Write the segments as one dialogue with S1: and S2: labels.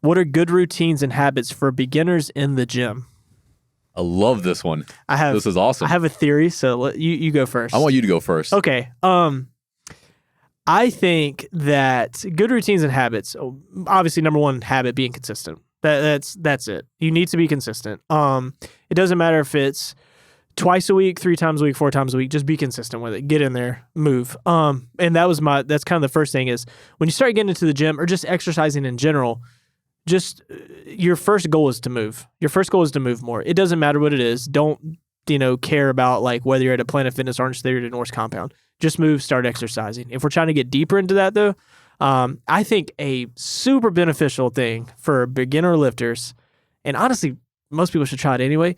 S1: What are good routines and habits for beginners in the gym?
S2: I love this one. This is awesome.
S1: I have a theory, so you go first.
S2: I want you to go first.
S1: Okay. I think that good routines and habits, obviously number one habit being consistent. That's it. You need to be consistent. It doesn't matter if it's twice a week, 3 times a week, 4 times a week, just be consistent with it. Get in there, move. And that's kind of the first thing is when you start getting into the gym or just exercising in general, just your first goal is to move. Your first goal is to move more. It doesn't matter what it is. Don't, care about like whether you're at a Planet Fitness, Orange Theory, or Norse Compound. Just move, start exercising. If we're trying to get deeper into that though, I think a super beneficial thing for beginner lifters, and honestly, most people should try it anyway,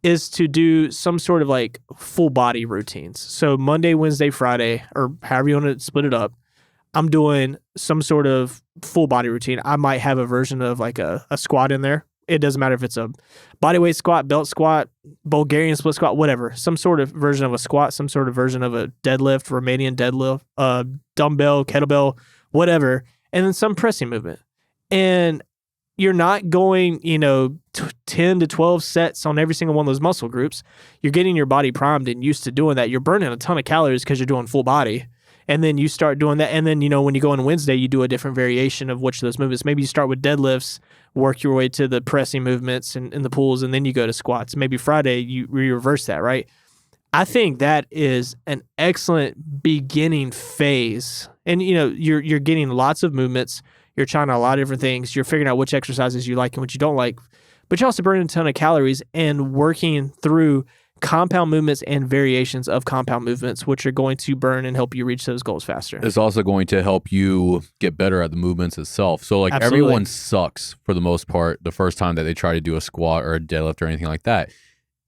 S1: is to do some sort of like full body routines. So Monday, Wednesday, Friday, or however you want to split it up, I'm doing some sort of full body routine. I might have a version of like a squat in there. It doesn't matter if it's a bodyweight squat, belt squat, Bulgarian split squat, whatever. Some sort of version of a squat, some sort of version of a deadlift, Romanian deadlift, dumbbell, kettlebell, whatever, and then some pressing movement. And you're not going, 10 to 12 sets on every single one of those muscle groups. You're getting your body primed and used to doing that. You're burning a ton of calories because you're doing full body. And then you start doing that. And then, when you go on Wednesday, you do a different variation of which of those movements. Maybe you start with deadlifts, work your way to the pressing movements and the pulls, and then you go to squats. Maybe Friday, you reverse that, right? I think that is an excellent beginning phase. And, you're getting lots of movements. You're trying a lot of different things. You're figuring out which exercises you like and what you don't like. But you're also burning a ton of calories and working through compound movements and variations of compound movements, which are going to burn and help you reach those goals faster.
S2: It's also going to help you get better at the movements itself. So like
S1: Absolutely.
S2: Everyone sucks for the most part the first time that they try to do a squat or a deadlift or anything like that.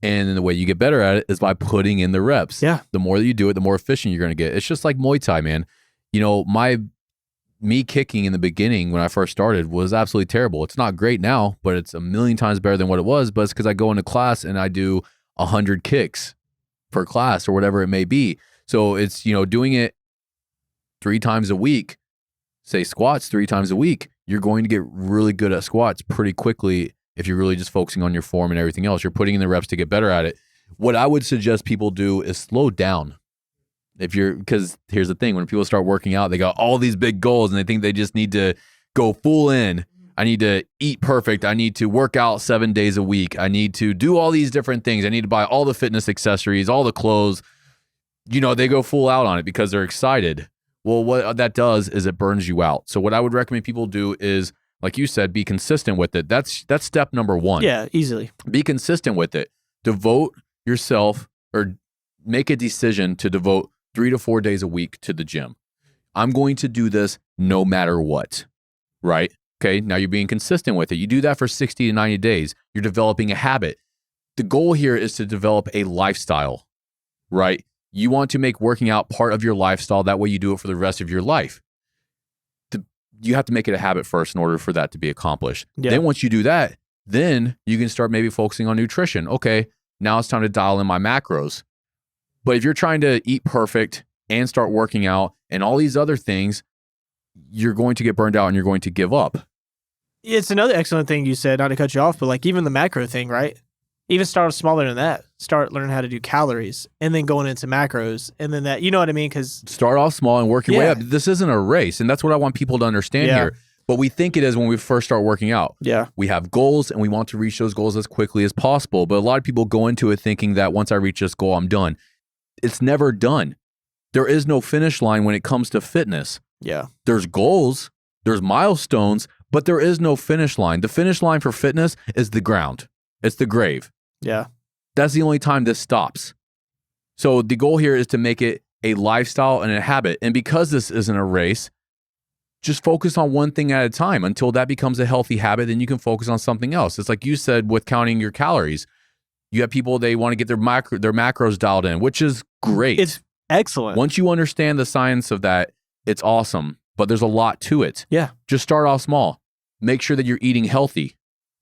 S2: And the way you get better at it is by putting in the reps.
S1: Yeah.
S2: The more that you do it, the more efficient you're going to get. It's just like Muay Thai, man. Me kicking in the beginning when I first started was absolutely terrible. It's not great now, but it's a million times better than what it was. But it's because I go into class and I do 100 kicks per class or whatever it may be. So it's, doing it 3 times a week, say squats 3 times a week, you're going to get really good at squats pretty quickly if you're really just focusing on your form and everything else. You're putting in the reps to get better at it. What I would suggest people do is slow down. Because here's the thing, when people start working out, they got all these big goals and they think they just need to go full in. I need to eat perfect. I need to work out 7 days a week. I need to do all these different things. I need to buy all the fitness accessories, all the clothes. They go full out on it because they're excited. Well, what that does is it burns you out. So what I would recommend people do is, like you said, be consistent with it. That's step number 1.
S1: Yeah, easily.
S2: Be consistent with it. Devote yourself or make a decision to devote 3 to 4 days a week to the gym. I'm going to do this no matter what, right? Okay, now you're being consistent with it. You do that for 60 to 90 days. You're developing a habit. The goal here is to develop a lifestyle, right? You want to make working out part of your lifestyle. That way you do it for the rest of your life. You have to make it a habit first in order for that to be accomplished.
S1: Yeah.
S2: Then once you do that, then you can start maybe focusing on nutrition. Okay, now it's time to dial in my macros. But if you're trying to eat perfect and start working out and all these other things, you're going to get burned out and you're going to give up.
S1: It's another excellent thing you said, not to cut you off, but like even the macro thing, right? Even start smaller than that. Start learning how to do calories and then going into macros and then that, you know what I mean? Because
S2: start off small and work your way up. This isn't a race. And that's what I want people to understand here. But we think it is when we first start working out.
S1: Yeah.
S2: We have goals and we want to reach those goals as quickly as possible. But a lot of people go into it thinking that once I reach this goal, I'm done. It's never done. There is no finish line when it comes to fitness.
S1: Yeah.
S2: There's goals, there's milestones, but there is no finish line. The finish line for fitness is the ground. It's the grave.
S1: Yeah.
S2: That's the only time this stops. So the goal here is to make it a lifestyle and a habit. And because this isn't a race, just focus on one thing at a time until that becomes a healthy habit. Then you can focus on something else. It's like you said with counting your calories. You have people, they want to get their macros dialed in, which is great.
S1: It's excellent.
S2: Once you understand the science of that, it's awesome. But there's a lot to it.
S1: Yeah.
S2: Just start off small. Make sure that you're eating healthy.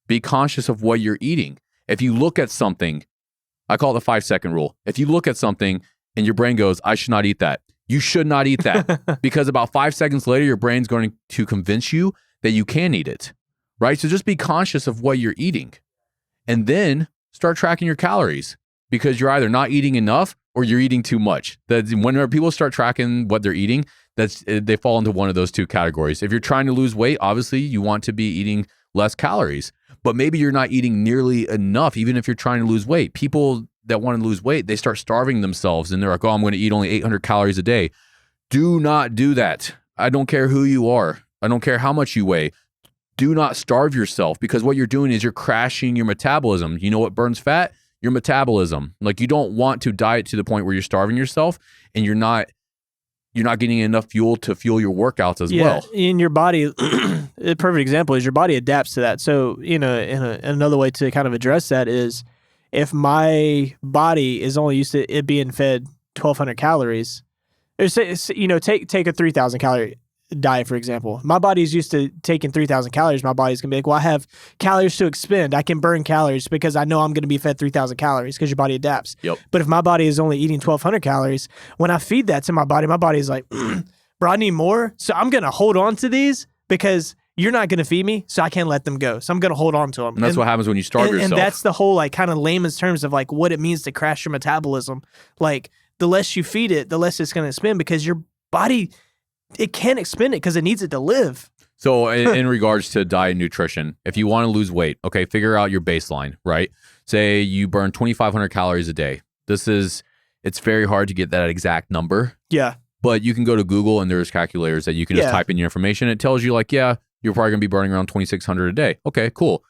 S2: Be conscious of what you're eating. If you look at something, I call it the 5-second rule. If you look at something and your brain goes, I should not eat that. You should not eat that because about 5 seconds later, your brain's going to convince you that you can eat it. right? So just be conscious of what you're eating and then start tracking your calories, because you're either not eating enough or you're eating too much. Whenever people start tracking what they're eating, they fall into one of those two categories. If you're trying to lose weight, obviously you want to be eating less calories, but maybe you're not eating nearly enough, even if you're trying to lose weight. People that want to lose weight, they start starving themselves and they're like, oh, I'm going to eat only 800 calories a day. Do not do that. I don't care who you are. I don't care how much you weigh. Do not starve yourself, because what you're doing is you're crashing your metabolism. You know what burns fat? Your metabolism. Like, you don't want to diet to the point where you're starving yourself and you're not getting enough fuel to fuel your workouts as well.
S1: In your body, a perfect example is your body adapts to that. So, another way to kind of address that is, if my body is only used to it being fed 1,200 calories, or say, take a 3,000 calorie diet, for example. My body's used to taking 3,000 calories. My body's going to be like, well, I have calories to expend. I can burn calories because I know I'm going to be fed 3,000 calories, because your body adapts.
S2: Yep.
S1: But if my body is only eating 1,200 calories, when I feed that to my body's like, bro, I need more. So I'm going to hold on to these because you're not going to feed me, so I can't let them go. So I'm going to hold on to them.
S2: And that's what happens when you starve yourself.
S1: And that's the whole, like, kind of layman's terms of like what it means to crash your metabolism. Like, the less you feed it, the less it's going to expend, because your body, it can't expend it because it needs it to live.
S2: So in regards to diet and nutrition, if you want to lose weight, okay, figure out your baseline, right? Say you burn 2,500 calories a day. It's very hard to get that exact number.
S1: Yeah.
S2: But you can go to Google and there's calculators that you can just type in your information. It tells you like, yeah, you're probably going to be burning around 2,600 a day. Okay, cool.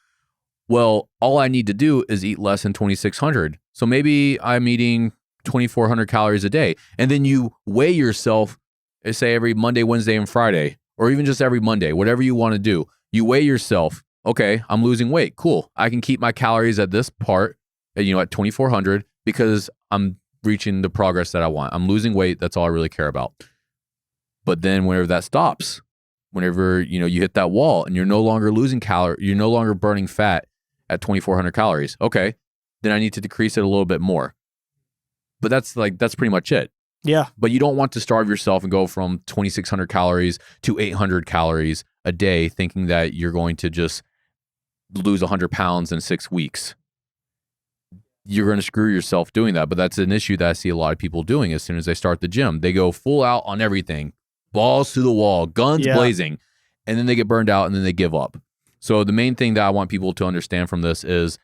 S2: Well, all I need to do is eat less than 2,600. So maybe I'm eating 2,400 calories a day. And then you weigh yourself, say every Monday, Wednesday, and Friday, or even just every Monday, whatever you want to do. You weigh yourself. Okay, I'm losing weight. Cool. I can keep my calories at this part, at 2,400, because I'm reaching the progress that I want. I'm losing weight. That's all I really care about. But then whenever that stops, whenever you hit that wall and you're no longer losing you're no longer burning fat at 2,400 calories. Okay, then I need to decrease it a little bit more. But that's pretty much it.
S1: Yeah.
S2: But you don't want to starve yourself and go from 2,600 calories to 800 calories a day, thinking that you're going to just lose 100 pounds in 6 weeks. You're going to screw yourself doing that. But that's an issue that I see a lot of people doing as soon as they start the gym. They go full out on everything, balls to the wall, guns blazing, and then they get burned out and then they give up. So the main thing that I want people to understand from this is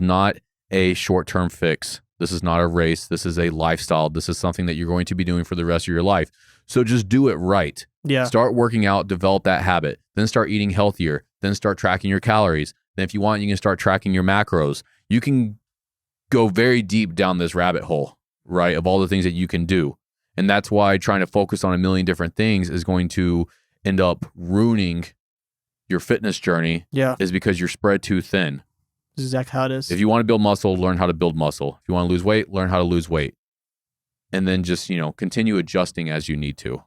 S2: not a short-term fix. This is not a race. This is a lifestyle. This is something that you're going to be doing for the rest of your life. So just do it right.
S1: Yeah.
S2: Start working out, develop that habit, then start eating healthier, then start tracking your calories. Then if you want, you can start tracking your macros. You can go very deep down this rabbit hole, right, of all the things that you can do. And that's why trying to focus on a million different things is going to end up ruining your fitness journey.
S1: Yeah.
S2: Is because you're spread too thin.
S1: This is exactly how it is.
S2: If you want to build muscle, learn how to build muscle. If you want to lose weight, learn how to lose weight. And then just, continue adjusting as you need to.